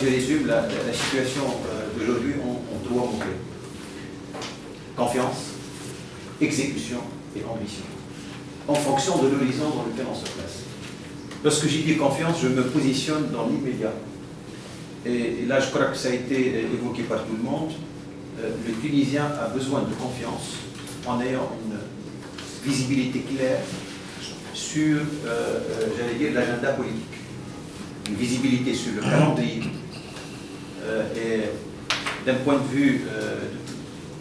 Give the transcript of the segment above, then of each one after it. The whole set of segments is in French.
je résume la situation d'aujourd'hui en trois mots-clés. Confiance, exécution et ambition. En fonction de l'horizon dans lequel on se place. Lorsque j'ai dit confiance, je me positionne dans l'immédiat. Et là, je crois que ça a été évoqué par tout le monde. Le Tunisien a besoin de confiance en ayant une visibilité claire sur, j'allais dire, l'agenda politique. Une visibilité sur le calendrier. Et d'un point de vue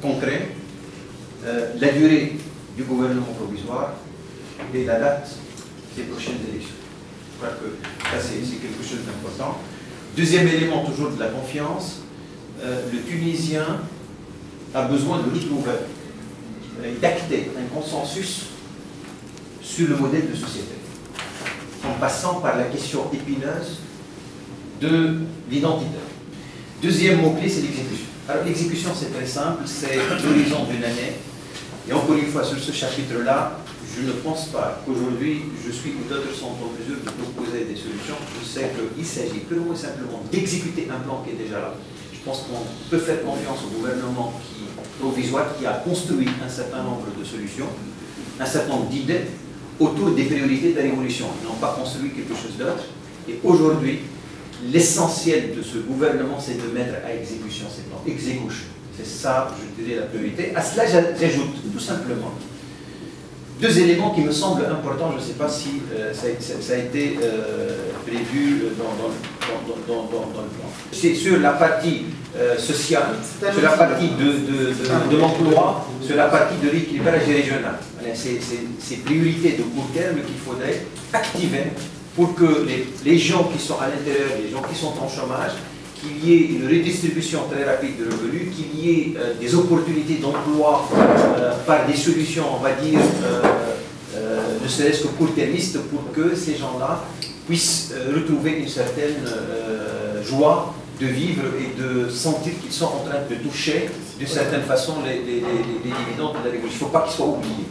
concret, la durée du gouvernement provisoire et la date des prochaines élections. Je crois que ça, c'est quelque chose d'important. Deuxième élément, toujours de la confiance, le Tunisien a besoin de retrouver et d'acter un consensus sur le modèle de société, en passant par la question épineuse de l'identité. Deuxième mot-clé, c'est l'exécution. Alors l'exécution, c'est très simple, c'est l'horizon d'une année. Et encore une fois, sur ce chapitre-là, je ne pense pas qu'aujourd'hui, je suis ou d'autres sont en mesure de proposer des solutions. Je sais qu'il s'agit purement et simplement d'exécuter un plan qui est déjà là. Je pense qu'on peut faire confiance au gouvernement provisoire qui a construit un certain nombre de solutions, un certain nombre d'idées autour des priorités de la révolution. Ils n'ont pas construit quelque chose d'autre. Et aujourd'hui, l'essentiel de ce gouvernement, c'est de mettre à exécution ces plans. Exécution. C'est ça, je dirais, la priorité. À cela, j'ajoute tout simplement deux éléments qui me semblent importants. Je ne sais pas si ça a été prévu dans le plan. C'est sur la partie sociale, sur la partie de l'emploi, sur la partie de l'équilibrage régional. C'est priorités de court terme qu'il faudrait activer pour que les gens qui sont à l'intérieur, les gens qui sont en chômage, qu'il y ait une redistribution très rapide de revenus, qu'il y ait des opportunités d'emploi par des solutions, on va dire, ne serait-ce que court-termistes, pour que ces gens-là puissent retrouver une certaine joie de vivre et de sentir qu'ils sont en train de toucher, d'une certaine façon, les dividendes de la révolution. Il ne faut pas qu'ils soient oubliés.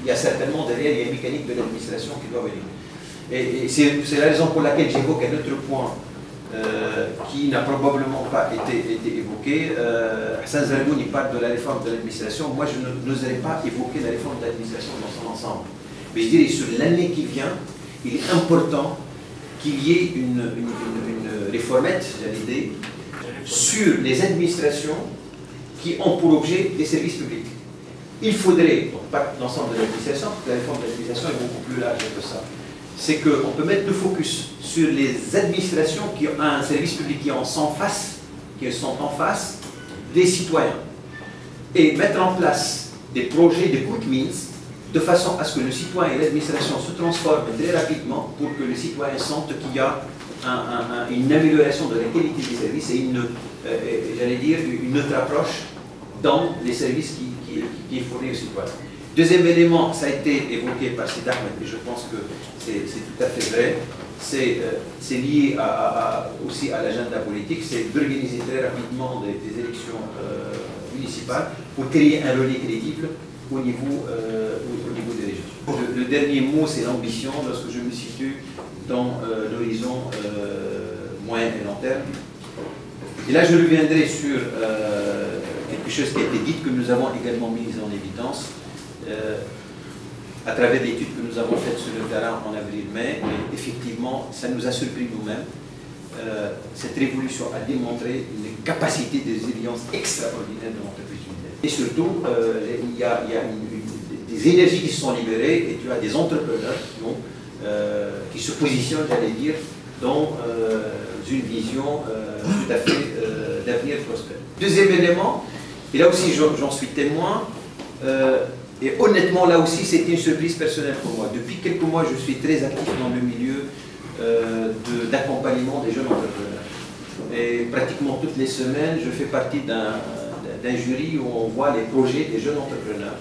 Il y a certainement derrière, il y a une mécanique de l'administration qui doit venir. Et c'est la raison pour laquelle j'évoque un autre point qui n'a probablement pas été évoqué. Hassan Zargouni parle de la réforme de l'administration. Moi, je n'oserais pas évoquer la réforme de l'administration dans son ensemble. Mais je dirais, sur l'année qui vient, il est important qu'il y ait une réformette, j'allais dire, sur les administrations qui ont pour objet des services publics. Il faudrait, donc pas l'ensemble de l'administration, parce que la réforme de l'administration est beaucoup plus large que ça, c'est qu'on peut mettre le focus sur les administrations qui ont un service public qui sont en face des citoyens et mettre en place des projets de quick means de façon à ce que le citoyen et l'administration se transforment très rapidement pour que le citoyen sente qu'il y a une amélioration de la qualité des services et j'allais dire, une autre approche dans les services qui est fourni aux citoyens. Deuxième élément, ça a été évoqué par Sid Ahmed, et je pense que c'est tout à fait vrai, c'est lié aussi à l'agenda politique, c'est d'organiser très rapidement des élections municipales pour créer un relais crédible au niveau des régions. Le dernier mot, c'est l'ambition, lorsque je me situe dans l'horizon moyen et long terme. Et là, je reviendrai sur quelque chose qui a été dit, que nous avons également mis en évidence, à travers l'étude que nous avons faite sur le terrain en avril-mai. Effectivement, ça nous a surpris nous-mêmes. Cette révolution a démontré une capacité de résilience extraordinaire de l'entreprise tunisienne. Et surtout, il y a des énergies qui se sont libérées et tu as des entrepreneurs qui se positionnent, j'allais dire, dans une vision tout à fait d'avenir prospère. Deuxième élément, et là aussi j'en suis témoin, et honnêtement, là aussi, c'était une surprise personnelle pour moi. Depuis quelques mois, je suis très actif dans le milieu d'accompagnement des jeunes entrepreneurs. Et pratiquement toutes les semaines, je fais partie d'un jury où on voit les projets des jeunes entrepreneurs.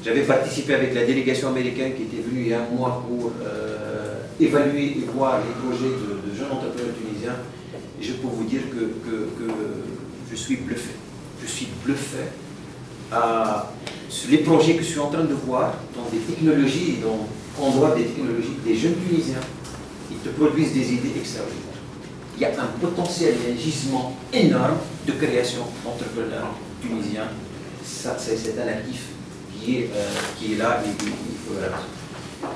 J'avais participé avec la délégation américaine qui était venue il y a un mois pour évaluer et voir les projets de jeunes entrepreneurs tunisiens. Et je peux vous dire que je suis bluffé. Je suis bluffé sur les projets que je suis en train de voir dans des technologies, en droit des technologies, des jeunes Tunisiens, ils te produisent des idées extraordinaires. il y a un potentiel et un gisement énorme de création d'entrepreneurs tunisiens. C'est un actif qui est là et il faut le rater.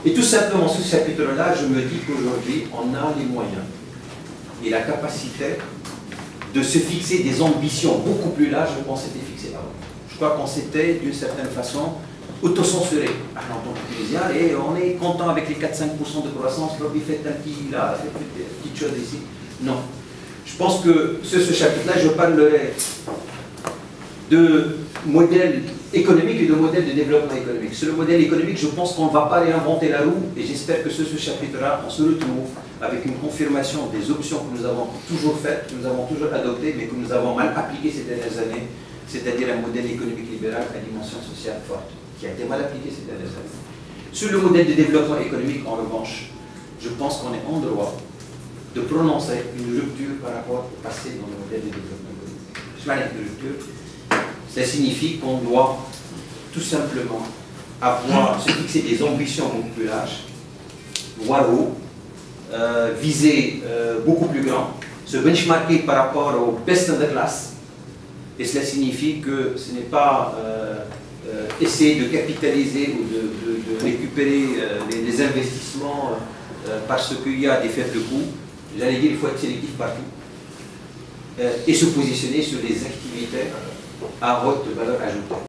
Et tout simplement, sous ce chapitre-là, je me dis qu'aujourd'hui, on a les moyens et la capacité de se fixer des ambitions beaucoup plus larges qu'on s'était fixé avant. Je crois qu'on s'était, d'une certaine façon, autocensuré en tant que Tunisien, et on est content avec les 4-5% de croissance, l'objet fait un petit là, fait une petite chose ici. Non. Je pense que sur ce chapitre-là, je parlerai de modèle économique et de modèle de développement économique. Sur le modèle économique, je pense qu'on ne va pas réinventer la roue, et j'espère que sur ce chapitre-là, on se retrouve avec une confirmation des options que nous avons toujours faites, que nous avons toujours adoptées, mais que nous avons mal appliquées ces dernières années, c'est-à-dire un modèle économique libéral à dimension sociale forte, qui a été mal appliqué ces dernières années. Sur le modèle de développement économique, en revanche, je pense qu'on est en droit de prononcer une rupture par rapport au passé dans le modèle de développement économique. Je parle de rupture. Ça signifie qu'on doit tout simplement se fixer des ambitions beaucoup plus larges, voire haut, viser beaucoup plus grand, se benchmarker par rapport au best of the class, et cela signifie que ce n'est pas essayer de capitaliser ou de récupérer les investissements parce qu'il y a des faibles coûts. J'allais dire qu'il faut être sélectif partout et se positionner sur des activités à haute valeur ajoutée.